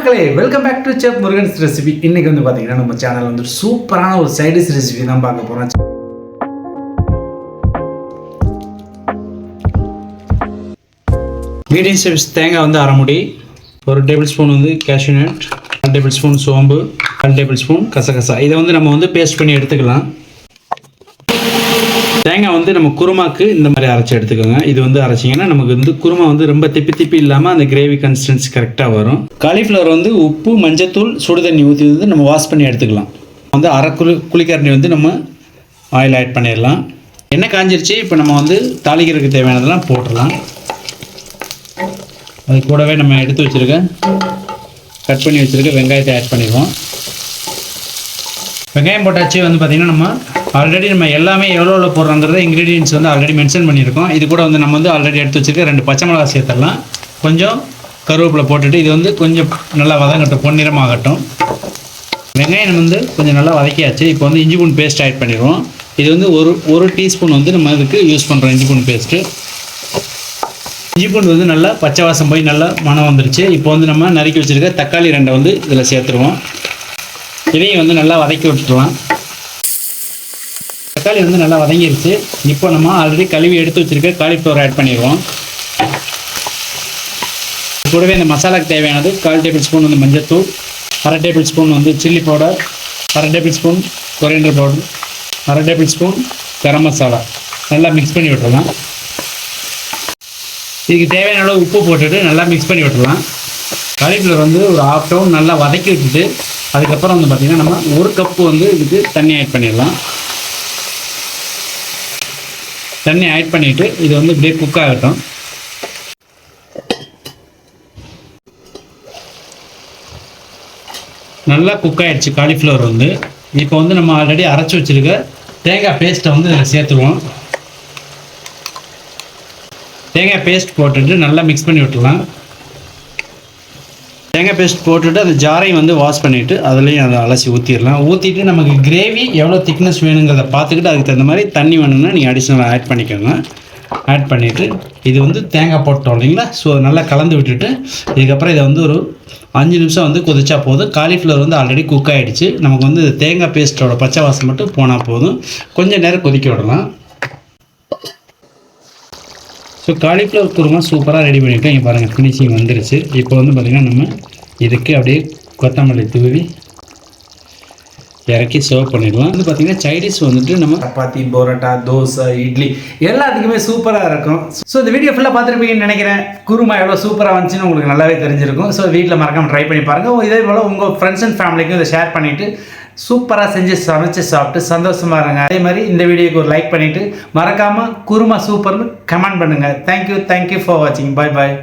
மக்களே welcome back to chef Murugan's recipe. இன்னைக்கு வந்து பார்த்தீங்கன்னா நம்ம சேனல் வந்து சூப்பரான ஒரு சைடிஷ் ரெசிபி தான் பார்க்க போகிறோம். மீடியம் சைஸ் தேங்காய் வந்து அரை முடி, 1 டேபிள் ஸ்பூன் வந்து கேஷ்யூ நட், 1 டேபிள் ஸ்பூன் சோம்பு, 1 டேபிள் ஸ்பூன் கசகசா. இதை வந்து நம்ம வந்து பேஸ்ட் பண்ணி எடுத்துக்கலாம். தேங்காய் வந்து நம்ம குருமாக்கு இந்த மாதிரி அரைச்சி எடுத்துக்கோங்க. இது வந்து அரைச்சிங்கன்னா நமக்கு வந்து குருமா வந்து ரொம்ப திப்பி இல்லாமல் அந்த கிரேவி கன்சிஸ்டன்சி கரெக்டாக வரும். காலிஃப்ளவர் வந்து உப்பு, மஞ்சத்தூள், சுடு தண்ணி ஊற்றி வந்து நம்ம வாஷ் பண்ணி எடுத்துக்கலாம். வந்து அரை குளிக்கரண்டி வந்து நம்ம ஆயில் ஆட் பண்ணிடலாம். எண்ணெய் காஞ்சிருச்சு. இப்போ நம்ம வந்து தாளிக்கிறதுக்கு தேவையானதெல்லாம் போட்டுடலாம். அது கூடவே நம்ம எடுத்து வச்சுருக்க கட் பண்ணி வச்சுருக்க வெங்காயத்தை ஆட் பண்ணிடுவோம். வெங்காயம் போட்டாச்சு. வந்து பார்த்திங்கன்னா நம்ம ஆல்ரெடி நம்ம எல்லாமே எவ்வளோ போடுறோங்கிறத இன்க்ரீடியன்ட்ஸ் வந்து ஆல்ரெடி மென்ஷன் பண்ணியிருக்கோம். இது கூட வந்து நம்ம வந்து ஆல்ரெடி எடுத்து வச்சுருக்க 2 பச்சை மிளகா சேர்த்துடலாம். கொஞ்சம் கருவேப்பிலை போட்டுட்டு இது வந்து கொஞ்சம் நல்லா வதங்கட்டும், பொன்னிறமாகட்டும். வெங்காயம் வந்து கொஞ்சம் நல்லா வதக்கியாச்சு. இப்போ வந்து இஞ்சி பூண்டு பேஸ்ட் ஆட் பண்ணிடுவோம். இது வந்து ஒரு டீஸ்பூன் வந்து நம்ம இதுக்கு யூஸ் பண்ணுறோம். இஞ்சி பூண்டு பேஸ்ட்டு. இஞ்சி பூண்டு வந்து நல்லா பச்சை வாசம் போய் நல்லா மனம் வந்துருச்சு. இப்போ வந்து நம்ம நறுக்கி வச்சுருக்க தக்காளி 2 வந்து இதில் சேர்த்துருவோம். இதையும் வந்து நல்லா வதக்கி விட்டுருலாம். தக்காளி வந்து நல்லா வதங்கிருச்சு. இப்போ நம்ம ஆல்ரெடி கழுவி எடுத்து வச்சுருக்க காலிஃப்ளவர் ஆட் பண்ணிடுவோம். கூடவே இந்த மசாலாக்கு தேவையானது 1/4 டேபிள் ஸ்பூன் வந்து மஞ்சத்தூள், 1/2 டேபிள் ஸ்பூன் வந்து chilli powder, 1/2 tablespoon coriander powder, 1/2 tablespoon garam masala நல்லா மிக்ஸ் பண்ணி விட்டுறலாம். இதுக்கு தேவையான அளவு உப்பு போட்டுட்டு நல்லா மிக்ஸ் பண்ணி விட்டுறலாம். காலிஃப்ளவர் வந்து ஒரு 1/2 டவுன் நல்லா வதக்கி விட்டுட்டு அதுக்கப்புறம் வந்து பார்த்திங்கன்னா நம்ம 1 கப்பு வந்து இதுக்கு தண்ணி ஆட் பண்ணிடலாம். தண்ணி ஆட் பண்ணிவிட்டு இது வந்து இப்படியே குக் ஆகட்டும். நல்லா குக் ஆகிடுச்சு காலிஃப்ளவர் வந்து. இப்போ வந்து நம்ம ஆல்ரெடி அரைச்சி வச்சுருக்க தேங்காய் பேஸ்ட்டை வந்து இதில் சேர்த்துருவோம். தேங்காய் பேஸ்ட் போட்டுட்டு நல்லா மிக்ஸ் பண்ணி விட்டுலாம். தேங்காய் பேஸ்ட் போட்டுட்டு அந்த ஜாரையும் வந்து வாஷ் பண்ணிவிட்டு அதுலேயும் அதை அலசி ஊற்றிடலாம். ஊற்றிட்டு நமக்கு கிரேவி எவ்வளோ திக்னஸ் வேணுங்கிறத பார்த்துக்கிட்டு அதுக்கு தகுந்த மாதிரி தண்ணி வேணும்னா நீங்கள் அடிஷ்னலாக ஆட் பண்ணிக்கோங்க. ஆட் பண்ணிவிட்டு இது வந்து தேங்காய் போட்டோம் இல்லைங்களா, ஸோ நல்லா கலந்து விட்டுட்டு இதுக்கப்புறம் இதை வந்து ஒரு 5 நிமிஷம் வந்து கொதிச்சா போதும். காலிஃப்ளவர் வந்து ஆல்ரெடி குக் ஆகிடுச்சு. நமக்கு வந்து தேங்காய் பேஸ்ட்டோட பச்சை வாசம் மட்டும் போனால் போதும். கொஞ்சம் நேரம் கொதிக்க விடலாம். ஸோ காலிஃப்ளவர் குருமா சூப்பராக ரெடி பண்ணிவிட்டோம். இங்கே பாருங்கள் ஃபினிஷிங் வந்துருச்சு. இப்போ வந்து பார்த்திங்கன்னா நம்ம இதுக்கு அப்படியே கொத்தமல்லி தூவி இறக்கி சர்வ் பண்ணிடலாம். வந்து பார்த்திங்கன்னா சைடிஷ் வந்துட்டு நம்ம சப்பாத்தி, பரோட்டா, தோசை, இட்லி எல்லாத்துக்குமே சூப்பராக இருக்கும். ஸோ இந்த வீடியோ ஃபுல்லாக பார்த்துருப்பீங்கன்னு நினைக்கிறேன். குருமா எவ்வளோ சூப்பராக வந்துச்சுன்னு உங்களுக்கு நல்லாவே தெரிஞ்சிருக்கும். ஸோ வீட்டில் மறக்காமல் ட்ரை பண்ணி பாருங்கள். இதே போல் உங்கள் ஃப்ரெண்ட்ஸ் அண்ட் ஃபேமிலிக்கும் இதை ஷேர் பண்ணிவிட்டு சூப்பராக செஞ்சு சமைச்சு சாப்பிட்டு சந்தோஷமாக இருங்க. அதே மாதிரி இந்த வீடியோக்கு ஒரு லைக் பண்ணிவிட்டு மறக்காமல் குருமா சூப்பர்னு கமெண்ட் பண்ணுங்கள். தேங்க்யூ ஃபார் வாட்சிங். பாய்.